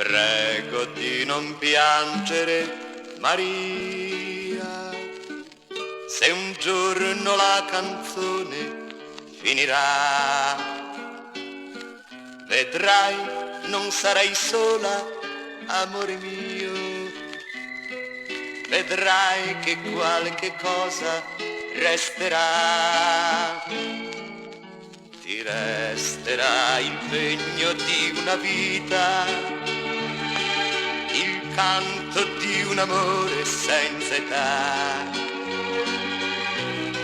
prego di non piangere, Maria, se un giorno la canzone finirà, vedrai, non sarai sola, amore mio, vedrai che qualche cosa resterà. Ti resterà il pegno di una vita, il canto di un amore senza età.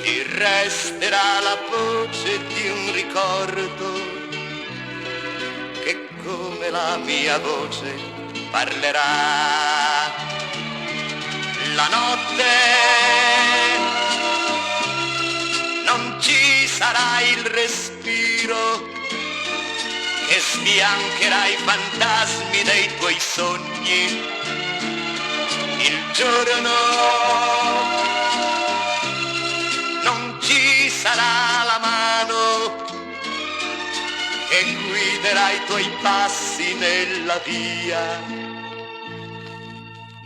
Ti resterà la voce di un ricordo che come la mia voce parlerà. La notte non ci sarà il respiro che sbiancherà i fantasmi dei tuoi sogni. Il giorno non ci sarà la mano che guiderà i tuoi passi nella via.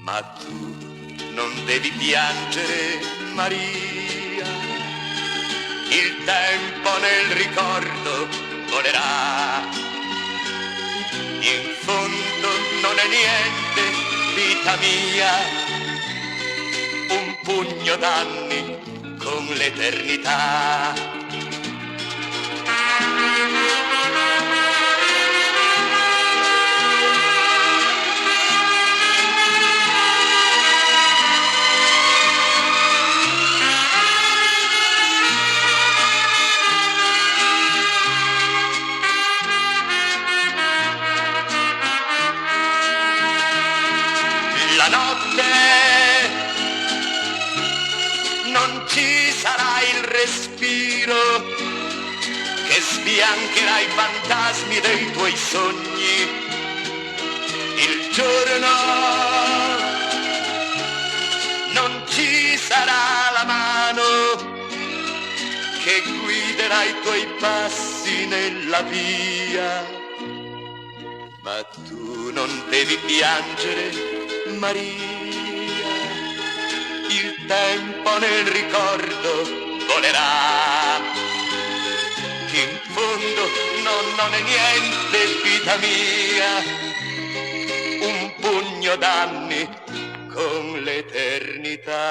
Ma tu non devi piangere, Maria, il tempo nel ricordo volerà. In fondo non è niente, vita mia, un pugno d'anni con l'eternità. La notte non ci sarà il respiro che sbiancherà i fantasmi dei tuoi sogni. Il giorno non ci sarà la mano che guiderà i tuoi passi nella via. Ma tu non devi piangere, Maria, il tempo nel ricordo volerà. In fondo non è niente, vita mia, un pugno d'anni con l'eternità.